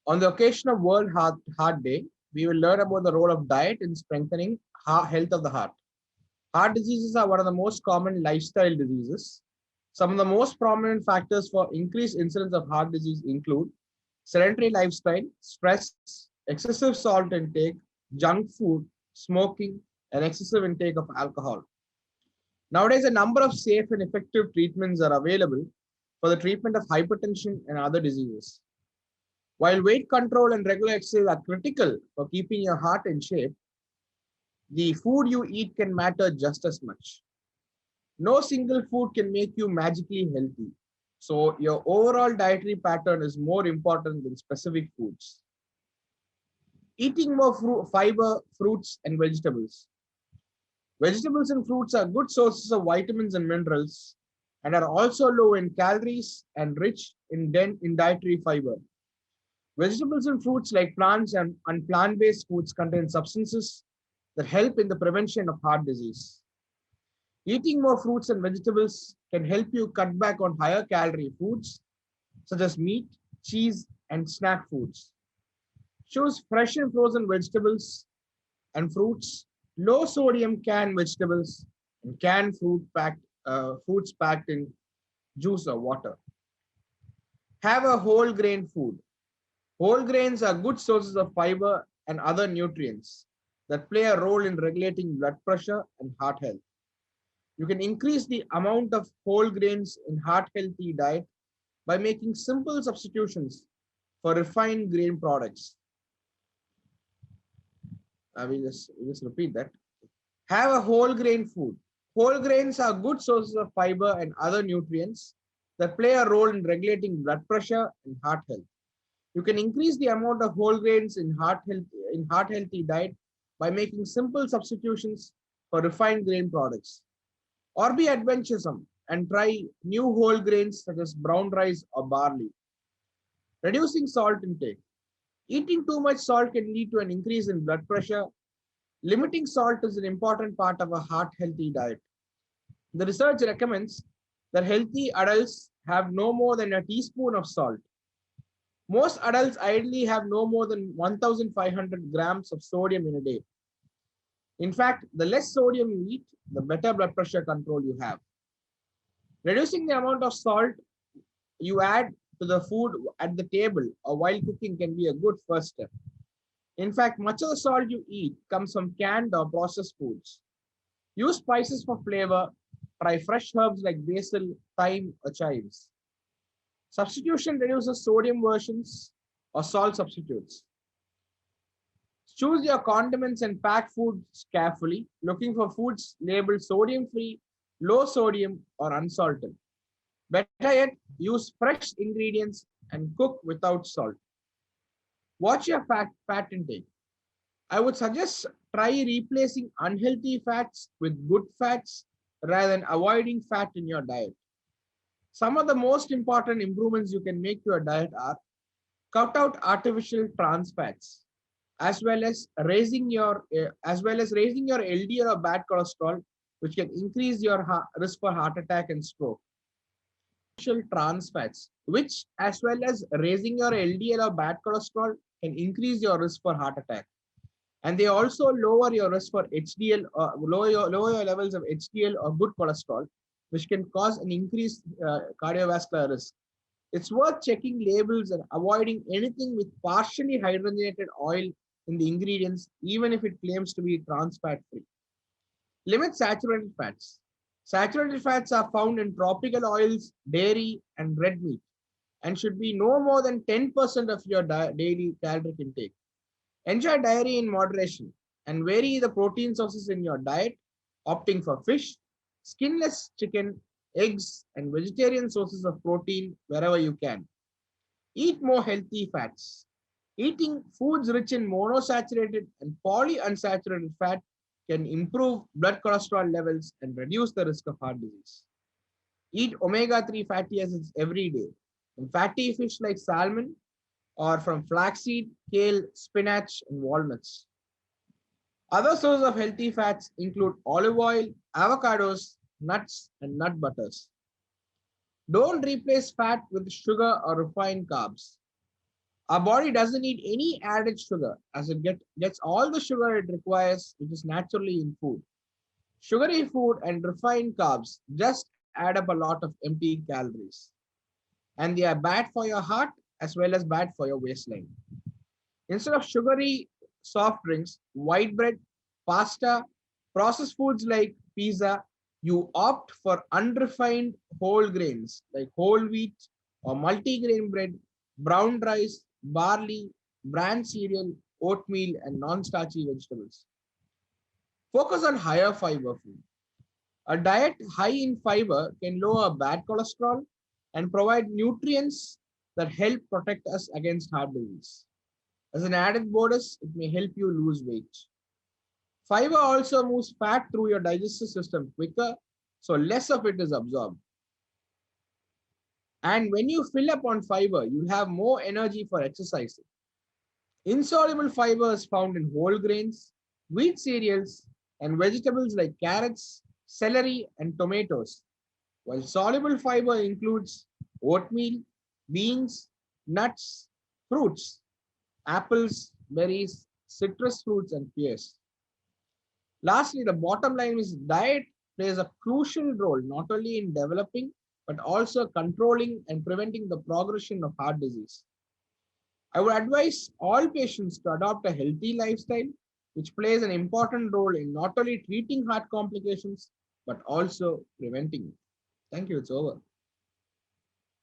On the occasion of World Heart Day, we will learn about the role of diet in strengthening health of the heart. Heart diseases are one of the most common lifestyle diseases. Some of the most prominent factors for increased incidence of heart disease include sedentary lifestyle, stress, excessive salt intake, junk food, smoking, and excessive intake of alcohol. Nowadays, a number of safe and effective treatments are available for the treatment of hypertension and other diseases. While weight control and regular exercise are critical for keeping your heart in shape, the food you eat can matter just as much. No single food can make you magically healthy. So, your overall dietary pattern is more important than specific foods. Eating more fiber, fruits, and vegetables. Vegetables and fruits are good sources of vitamins and minerals and are also low in calories and rich in dietary fiber. Vegetables and fruits like plants and plant-based foods contain substances that help in the prevention of heart disease. Eating more fruits and vegetables can help you cut back on higher calorie foods such as meat, cheese, and snack foods. Choose fresh and frozen vegetables and fruits, low sodium canned vegetables, and canned fruits packed in juice or water. Have a whole grain food. Whole grains are good sources of fiber and other nutrients that play a role in regulating blood pressure and heart health. You can increase the amount of whole grains in heart healthy diet by making simple substitutions for refined grain products. I will just repeat that. Have a whole grain food. Whole grains are good sources of fiber and other nutrients that play a role in regulating blood pressure and heart health. You can increase the amount of whole grains in heart healthy diet by making simple substitutions for refined grain products. Or be adventuresome and try new whole grains such as brown rice or barley. Reducing salt intake. Eating too much salt can lead to an increase in blood pressure. Limiting salt is an important part of a heart healthy diet. The research recommends that healthy adults have no more than a teaspoon of salt. Most adults ideally have no more than 1,500 grams of sodium in a day. In fact, the less sodium you eat, the better blood pressure control you have. Reducing the amount of salt you add to the food at the table or while cooking can be a good first step. In fact, much of the salt you eat comes from canned or processed foods. Use spices for flavor. Try fresh herbs like basil, thyme, or chives. Substitution reduces sodium versions or salt substitutes. Choose your condiments and pack foods carefully, looking for foods labeled sodium free, low sodium, or unsalted. Better yet, use fresh ingredients and cook without salt. Watch your fat intake. I would suggest try replacing unhealthy fats with good fats rather than avoiding fat in your diet. Some of the most important improvements you can make to your diet are cut out artificial trans fats, as well as raising your LDL or bad cholesterol, which can increase your risk for heart attack and stroke. Trans fats, which as well as raising your LDL or bad cholesterol, can increase your risk for heart attack. And they also lower your risk for HDL or lower your levels of HDL or good cholesterol, which can cause an increased cardiovascular risk. It's worth checking labels and avoiding anything with partially hydrogenated oil in the ingredients, even if it claims to be trans fat free. Limit saturated fats. Saturated fats are found in tropical oils, dairy, and red meat, and should be no more than 10% of your daily caloric intake. Enjoy dairy in moderation and vary the protein sources in your diet, opting for fish, skinless chicken, eggs, and vegetarian sources of protein wherever you can. Eat more healthy fats. Eating foods rich in monosaturated and polyunsaturated fat can improve blood cholesterol levels and reduce the risk of heart disease. Eat omega-3 fatty acids every day. And fatty fish like salmon or from flaxseed, kale, spinach, and walnuts. Other sources of healthy fats include olive oil, avocados, nuts, and nut butters. Don't replace fat with sugar or refined carbs. Our body doesn't need any added sugar as it gets all the sugar it requires, which is naturally in food. Sugary food and refined carbs just add up a lot of empty calories, and they are bad for your heart as well as bad for your waistline. Instead of sugary soft drinks, white bread, pasta, processed foods like pizza, you opt for unrefined whole grains like whole wheat or multigrain bread, brown rice, barley, bran cereal, oatmeal, and non starchy vegetables. Focus on higher fiber food. A diet high in fiber can lower bad cholesterol and provide nutrients that help protect us against heart disease. As an added bonus, it may help you lose weight. Fiber also moves fat through your digestive system quicker, so less of it is absorbed. And when you fill up on fiber, you'll have more energy for exercising. Insoluble fiber is found in whole grains, wheat cereals, and vegetables like carrots, celery, and tomatoes, while soluble fiber includes oatmeal, beans, nuts, fruits, apples, berries, citrus fruits, and pears. Lastly, the bottom line is diet plays a crucial role not only in developing but also controlling and preventing the progression of heart disease. I would advise all patients to adopt a healthy lifestyle, which plays an important role in not only treating heart complications but also preventing it. Thank you. It's over.